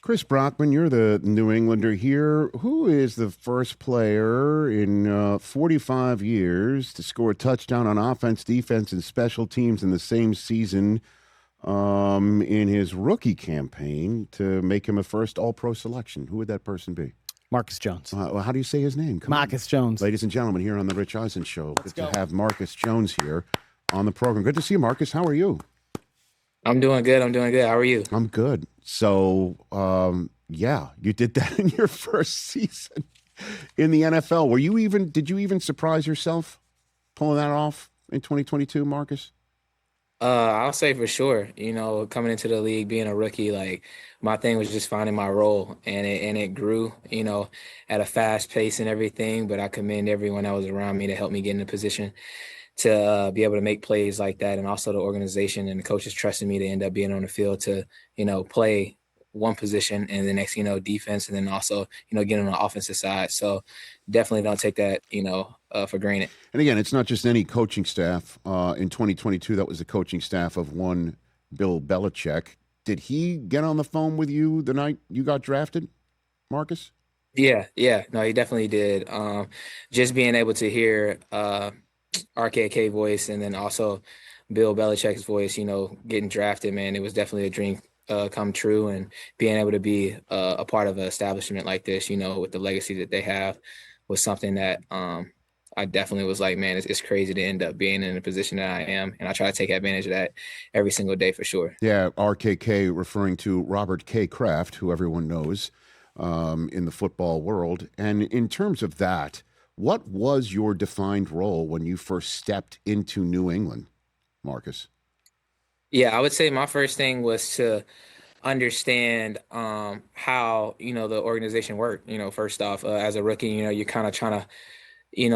Chris Brockman, you're the New Englander here. Who is the first player in 45 years to score a touchdown on offense, defense, and special teams in the same season in his rookie campaign to make him a first All-Pro selection? Who would that person be? Marcus Jones. Well, how do you say his name? Marcus Jones. Ladies and gentlemen, here on the Rich Eisen Show, Let's good go. to have Marcus Jones here on the program. Good to see you, Marcus. How are you? I'm doing good. How are you? I'm good. So, yeah, you did that in your first season in the NFL. Did you even surprise yourself pulling that off in 2022, Marcus? I'll say for sure, coming into the league, being a rookie, like my thing was just finding my role, and it grew, at a fast pace and everything. But I commend everyone that was around me to help me get in a position to be able to make plays like that, and also the organization and the coaches trusting me to end up being on the field to, play one position and the next, defense, and then also, getting on the offensive side. So definitely don't take that, for granted. And again, it's not just any coaching staff. In 2022, that was the coaching staff of one Bill Belichick. Did he get on the phone with you the night you got drafted, Marcus? Yeah. No, he definitely did. Just being able to hear RKK voice and then also Bill Belichick's voice, getting drafted, man, it was definitely a dream come true, and being able to be a part of an establishment like this, with the legacy that they have, was something that I definitely was like, man, it's crazy to end up being in the position that I am, and I try to take advantage of that every single day for sure. Yeah, RKK referring to Robert K. Kraft, who everyone knows in the football world. And in terms of that, what was your defined role when you first stepped into New England, Marcus? Yeah, I would say my first thing was to understand how, the organization worked. First off, as a rookie, you're kind of trying to,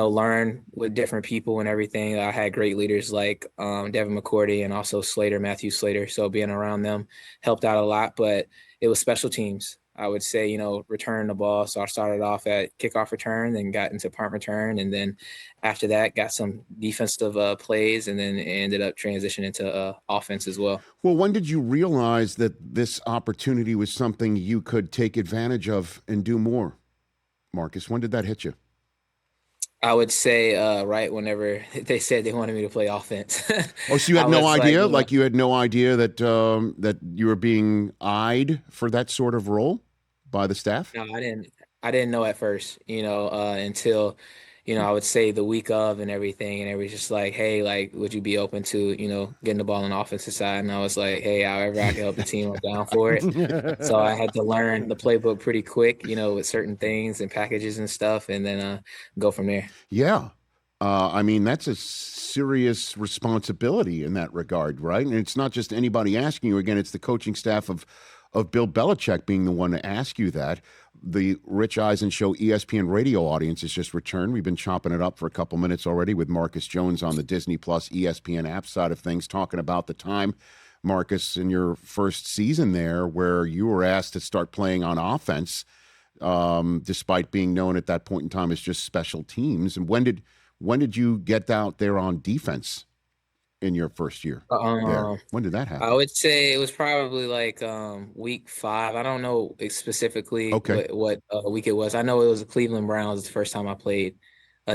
learn with different people and everything. I had great leaders like Devin McCourty and also Matthew Slater. So being around them helped out a lot, but it was special teams. I would say, return the ball. So I started off at kickoff return, then got into punt return. And then after that, got some defensive plays, and then ended up transitioning into offense as well. Well, when did you realize that this opportunity was something you could take advantage of and do more, Marcus? When did that hit you? I would say right whenever they said they wanted me to play offense. Oh, so you had no idea? Like you had no idea that that you were being eyed for that sort of role by the staff? No, I didn't know at first, until, I would say the week of and everything. And it was just like, hey, like, would you be open to, getting the ball on the offensive side? And I was like, hey, however I can help the team, I'm down for it. So I had to learn the playbook pretty quick, with certain things and packages and stuff, and then go from there. Yeah. I mean, that's a serious responsibility in that regard, right? And it's not just anybody asking you. Again, it's the coaching staff of Bill Belichick being the one to ask you that. The Rich Eisen Show ESPN Radio audience has just returned. We've been chopping it up for a couple minutes already with Marcus Jones on the Disney Plus ESPN app side of things, talking about the time, Marcus, in your first season there where you were asked to start playing on offense, despite being known at that point in time as just special teams. And when did you get out there on defense in your first year? When did that happen? I would say it was probably like week 5. I don't know specifically what week it was. I know it was the Cleveland Browns the first time I played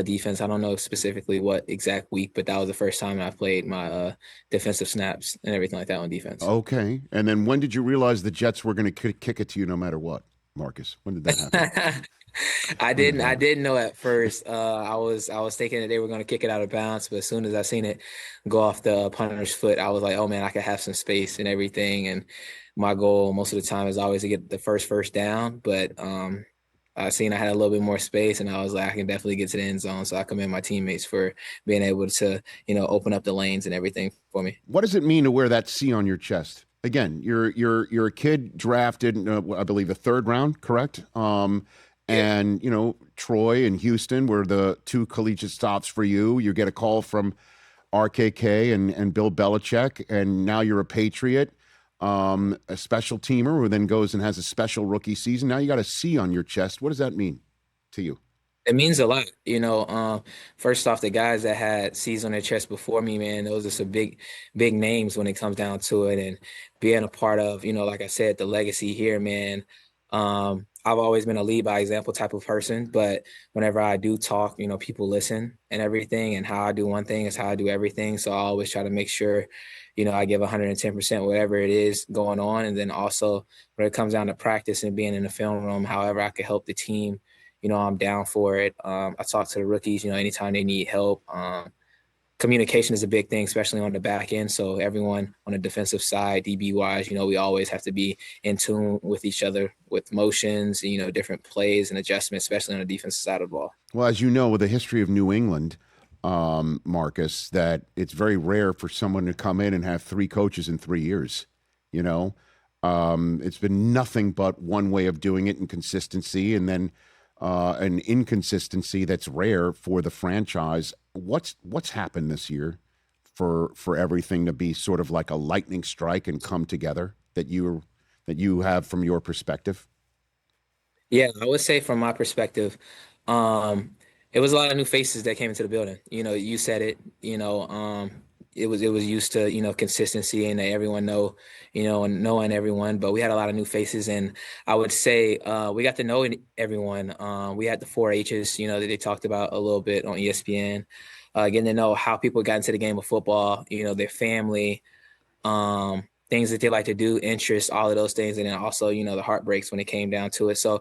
defense. I don't know specifically what exact week, but that was the first time I played my defensive snaps and everything like that on defense. Okay. And then when did you realize the Jets were going to kick it to you no matter what, Marcus? When did that happen? I didn't know at first. I was thinking that they were going to kick it out of bounds, but as soon as I seen it go off the punter's foot, I was like, oh man, I could have some space and everything. And my goal most of the time is always to get the first down. But I seen I had a little bit more space, and I was like, I can definitely get to the end zone. So I commend my teammates for being able to, open up the lanes and everything for me. What does it mean to wear that C on your chest? Again, you're a kid drafted in, I believe, a 3rd round, correct? And, Troy and Houston were the 2 collegiate stops for you. You get a call from RKK and Bill Belichick, and now you're a Patriot, a special teamer who then goes and has a special rookie season. Now you got a C on your chest. What does that mean to you? It means a lot, first off, the guys that had C's on their chest before me, man, those are some big names when it comes down to it. And being a part of, like I said, the legacy here, man. I've always been a lead by example type of person, but whenever I do talk, people listen and everything. And how I do one thing is how I do everything. So I always try to make sure, I give 110% whatever it is going on. And then also when it comes down to practice and being in the film room, however I can help the team, I'm down for it. I talk to the rookies, anytime they need help. Communication is a big thing, especially on the back end. So everyone on the defensive side, DB wise, we always have to be in tune with each other with motions, different plays and adjustments, especially on the defensive side of the ball. Well, as you know, with the history of New England, Marcus, that it's very rare for someone to come in and have three coaches in 3 years. It's been nothing but one way of doing it and consistency, and then an inconsistency that's rare for the franchise. What's happened this year for everything to be sort of like a lightning strike and come together that you have from your perspective? Yeah, I would say from my perspective, it was a lot of new faces that came into the building. You said it, it was used to, consistency and that everyone know, and knowing everyone, but we had a lot of new faces. And I would say we got to know everyone. We had the 4 H's, that they talked about a little bit on ESPN, getting to know how people got into the game of football, their family, things that they like to do, interests, all of those things. And then also, the heartbreaks when it came down to it. So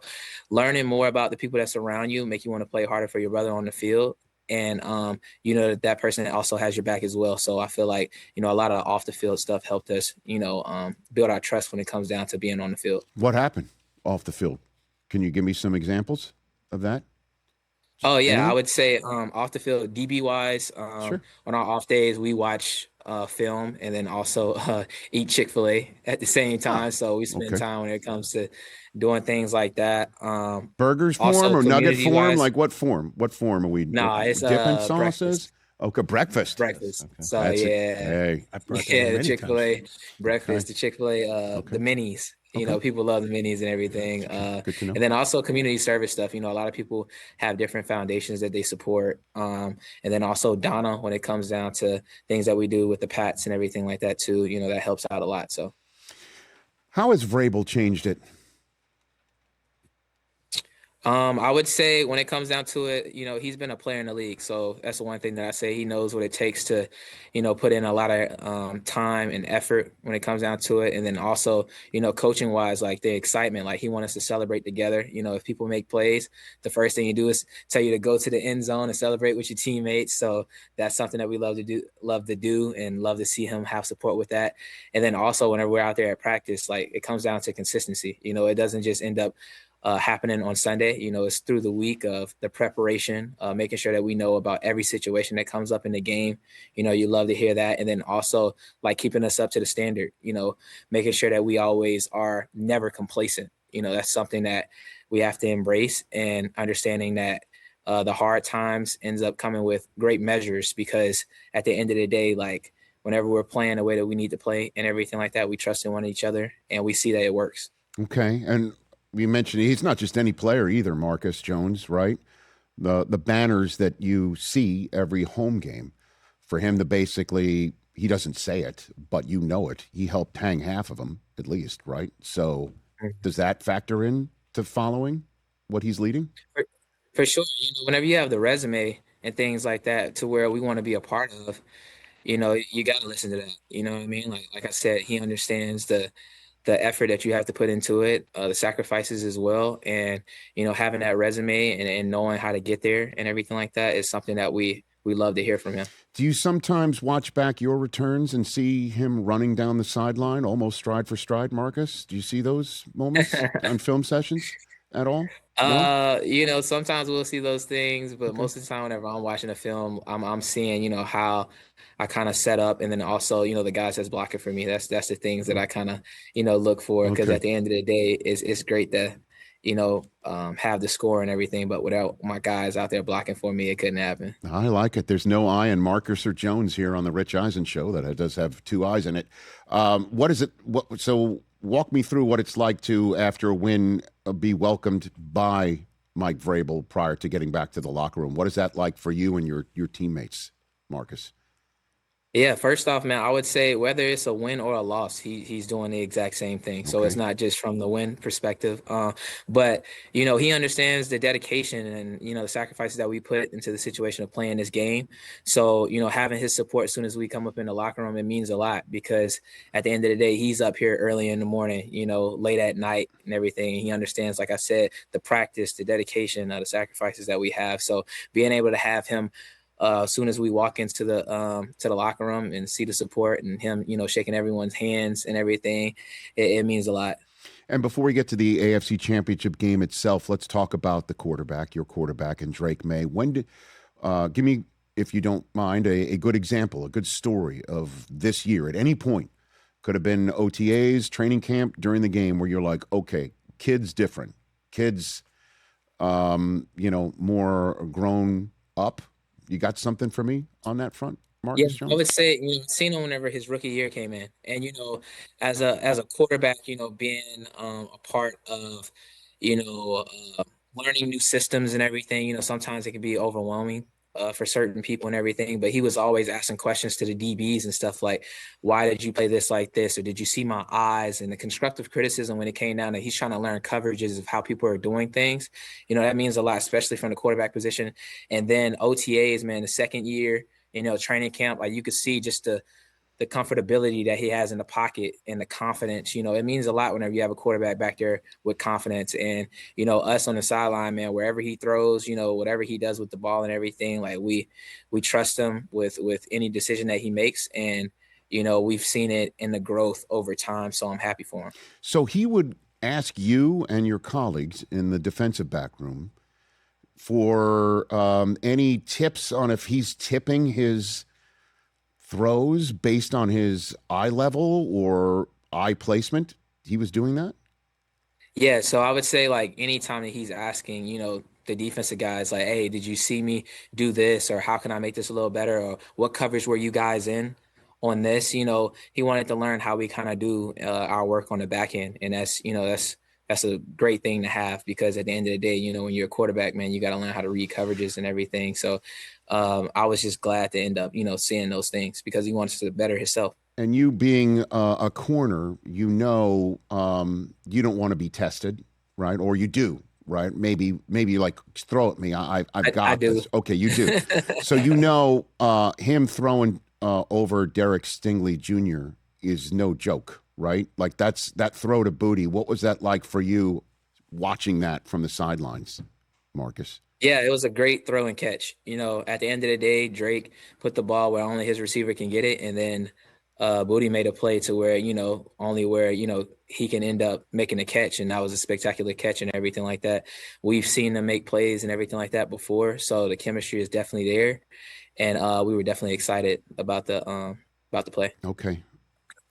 learning more about the people that surround you make you want to play harder for your brother on the field. And, that person also has your back as well. So I feel like, a lot of off the field stuff helped us, build our trust when it comes down to being on the field. What happened off the field? Can you give me some examples of that? Oh, yeah. I would say off the field, DB wise, Sure. on our off days, we watch film and then also eat Chick-fil-A at the same time. So we spend time when it comes to doing things like that. Burgers also form or nugget form? community-wise- Like what form? What form are we? No, it's dipping sauces? breakfast. Okay, breakfast. Breakfast. Okay. So That's it. yeah, Hey, I brought that yeah, up the many Chick-fil-A times. breakfast, Okay. the Chick-fil-A, the minis. Okay. People love the minis and everything. Good to know. And then also community service stuff. A lot of people have different foundations that they support. And then also Donna, when it comes down to things that we do with the Pats and everything like that too, that helps out a lot. So How has Vrabel changed it? I would say when it comes down to it, he's been a player in the league. So that's the one thing that I say. He knows what it takes to, put in a lot of time and effort when it comes down to it. And then also, coaching wise, like the excitement, like he wants us to celebrate together. If people make plays, the first thing you do is tell you to go to the end zone and celebrate with your teammates. So that's something that we love to do and love to see him have support with that. And then also whenever we're out there at practice, like it comes down to consistency. It doesn't just end up happening on Sunday. It's through the week of the preparation, making sure that we know about every situation that comes up in the game. You love to hear that. And then also like keeping us up to the standard, making sure that we always are never complacent. That's something that we have to embrace, and understanding that the hard times ends up coming with great measures, because at the end of the day, like whenever we're playing the way that we need to play and everything like that, we trust in one each other and we see that it works. Okay, and you mentioned he's not just any player either, Marcus Jones, right? The banners that you see every home game, for him to basically, he doesn't say it, but you know it. He helped hang half of them at least, right? So does that factor in to following what he's leading? For sure. Whenever you have the resume and things like that to where we want to be a part of, you got to listen to that. You know what I mean? Like I said, he understands the effort that you have to put into it, the sacrifices as well. And, having that resume and knowing how to get there and everything like that is something that we love to hear from him. Do you sometimes watch back your returns and see him running down the sideline almost stride for stride, Marcus? Do you see those moments on film sessions at all? No? Sometimes we'll see those things, but most of the time whenever I'm watching a film, I'm seeing, how I kind of set up, and then also, the guys that's blocking for me. That's the things that I kind of, look for, because at the end of the day, it's great to, have the score and everything, but without my guys out there blocking for me, it couldn't happen. I like it. There's no I in Marcus or Jones here on the Rich Eisen Show. That does have two eyes in it. What is it? So walk me through what it's like to, after a win, be welcomed by Mike Vrabel prior to getting back to the locker room. What is that like for you and your teammates, Marcus? Yeah, first off, man, I would say whether it's a win or a loss, he's doing the exact same thing. So it's Okay. not just from the win perspective. But he understands the dedication and the sacrifices that we put into the situation of playing this game. So having his support as soon as we come up in the locker room, it means a lot because at the end of the day, he's up here early in the morning, late at night and everything. He understands, like I said, the practice, the dedication, the sacrifices that we have. So being able to have him as soon as we walk into the locker room and see the support and him, shaking everyone's hands and everything, it means a lot. And before we get to the AFC Championship game itself, let's talk about the quarterback, your quarterback, and Drake Maye. Give me, if you don't mind, a good example, a good story of this year at any point. Could have been OTAs, training camp, during the game where you're like, okay, kid's different. Kid's, more grown up. You got something for me on that front, Yeah, Marcus I Jones? would say seen him whenever his rookie year came in, and as a quarterback, being a part of you know learning new systems and everything. Sometimes it can be overwhelming for certain people and everything. But he was always asking questions to the DBs and stuff like, "Why did you play this like this?" or "Did you see my eyes?" And the constructive criticism when it came down to he's trying to learn coverages of how people are doing things. That means a lot, especially from the quarterback position. And then OTAs, man, the second year training camp, like you could see just the comfortability that he has in the pocket and the confidence. It means a lot whenever you have a quarterback back there with confidence. And us on the sideline, man, wherever he throws, whatever he does with the ball and everything, like we trust him with any decision that he makes. And we've seen it in the growth over time, so I'm happy for him. So he would ask you and your colleagues in the defensive back room for any tips on if he's tipping his throws based on his eye level or eye placement. He was doing that? Yeah, so I would say like anytime that he's asking, the defensive guys like, "Hey, did you see me do this?" or "How can I make this a little better?" or "What coverage were you guys in on this?" He wanted to learn how we kind of do our work on the back end, and that's a great thing to have because at the end of the day, when you're a quarterback, man, you got to learn how to read coverages and everything. So I was just glad to end up, seeing those things because he wants to better himself. And you being a corner, you don't want to be tested, right? Or you do, right? Maybe like throw at me. I've I got do. this. Okay, you do. So him throwing over Derek Stingley Jr. is no joke, right? Like that throw to Booty. What was that like for you watching that from the sidelines, Marcus? Yeah, it was a great throw and catch. At the end of the day, Drake put the ball where only his receiver can get it, and then Booty made a play to where only where he can end up making a catch, and that was a spectacular catch and everything like that. We've seen them make plays and everything like that before, so the chemistry is definitely there, and we were definitely excited about the play. Okay.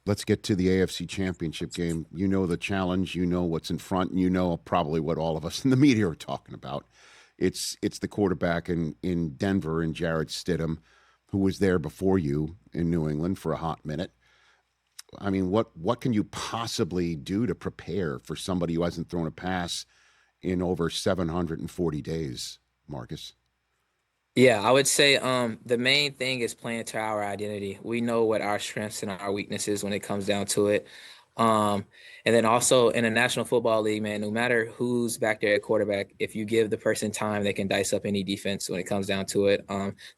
Let's get to the AFC Championship game. You know the challenge, you know what's in front, and you know probably what all of us in the media are talking about. It's the quarterback in Denver and Jarrett Stidham, who was there before you in New England for a hot minute. I mean, what can you possibly do to prepare for somebody who hasn't thrown a pass in over 740 days, Marcus? Yeah, I would say the main thing is playing to our identity. We know what our strengths and our weaknesses when it comes down to it. Um, and then also in the National Football League, man, no matter who's back there at quarterback, if you give the person time, they can dice up any defense when it comes down to it.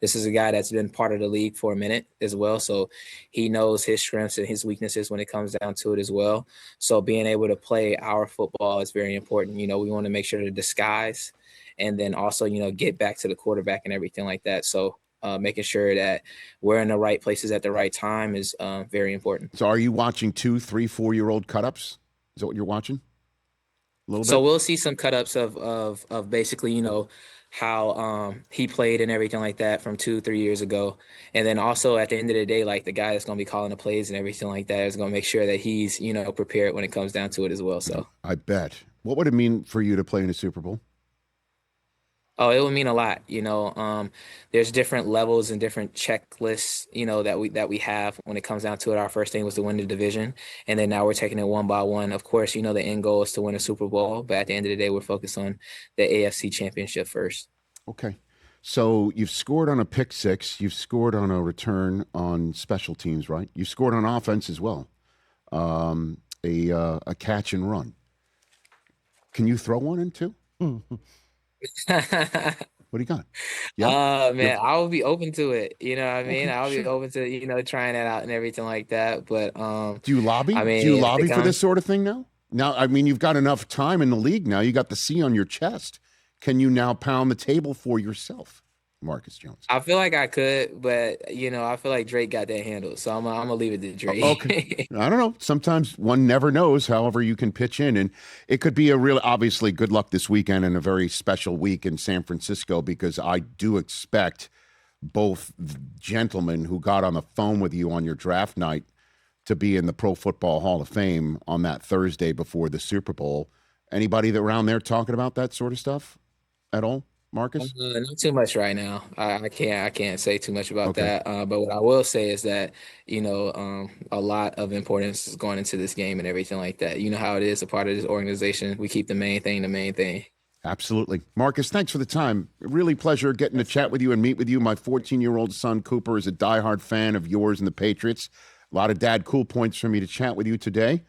This is a guy that's been part of the league for a minute as well, so he knows his strengths and his weaknesses when it comes down to it as well. So being able to play our football is very important. We want to make sure to disguise and then also, get back to the quarterback and everything like that. So making sure that we're in the right places at the right time is very important. So are you watching 2, 3, 4-year-old cut-ups? Is that what you're watching? A little So bit? we'll see some cut-ups of basically, how he played and everything like that from 2, 3 years ago. And then also at the end of the day, like the guy that's going to be calling the plays and everything like that is going to make sure that he's, prepared when it comes down to it as well. So I bet. What would it mean for you to play in a Super Bowl? Oh, it would mean a lot. There's different levels and different checklists, that we have when it comes down to it. Our first thing was to win the division, and then now we're taking it one by one. Of course, the end goal is to win a Super Bowl, but at the end of the day, we're focused on the AFC Championship first. Okay. So you've scored on a pick six. You've scored on a return on special teams, right? You scored on offense as well. A catch and run. Can you throw one in too? What do you got? Yeah. Man, Yeah. I would be open to it. You know what I mean? Okay, I'll be sure. open to, trying that out and everything like that. But Do you lobby? I mean, Do you if it lobby for comes- this sort of thing now? Now, I mean, you've got enough time in the league now. You got the C on your chest. Can you now pound the table for yourself, Marcus Jones? I feel like I could, but I feel like Drake got that handled. So I'm gonna leave it to Drake. Okay. I don't know. Sometimes one never knows, however you can pitch in. And it could be a real, obviously, good luck this weekend and a very special week in San Francisco, because I do expect both gentlemen who got on the phone with you on your draft night to be in the Pro Football Hall of Fame on that Thursday before the Super Bowl. Anybody that around there talking about that sort of stuff at all, Marcus? Not too much right now. I can't say too much about Okay. that. But what I will say is that, a lot of importance is going into this game and everything like that. You know how it is, a part of this organization. We keep the main thing the main thing. Absolutely. Marcus, thanks for the time. Really pleasure getting to chat with you and meet with you. My 14-year-old son, Cooper, is a diehard fan of yours and the Patriots. A lot of dad cool points for me to chat with you today.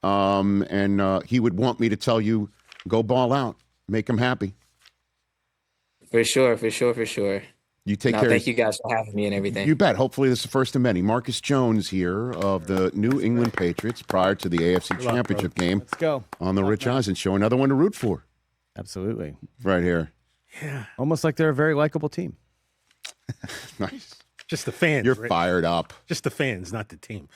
And he would want me to tell you, go ball out, make him happy. For sure. You take No, care. thank you guys for having me and everything. You bet. Hopefully this is the first of many. Marcus Jones here of the New England Patriots prior to the AFC Championship game. Let's go. On the Rich Eisen Show. Another one to root for. Absolutely. Right here. Yeah. Almost like they're a very likable team. Nice. Just the fans. You're Rich. fired up. Just the fans, not the team.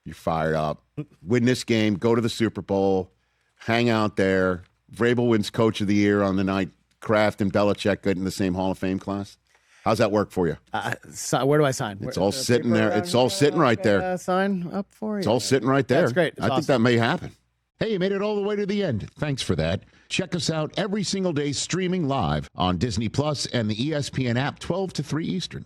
You're fired up. Win this game. Go to the Super Bowl. Hang out there. Vrabel wins Coach of the Year on the night Kraft and Belichick get in the same Hall of Fame class. How's that work for you? Where do I sign? It's all sitting there. It's all sitting right there. Sign up for you. It's all sitting right there. That's great. It's I think awesome. that may happen. Hey, you made it all the way to the end. Thanks for that. Check us out every single day streaming live on Disney Plus and the ESPN app 12 to 3 Eastern.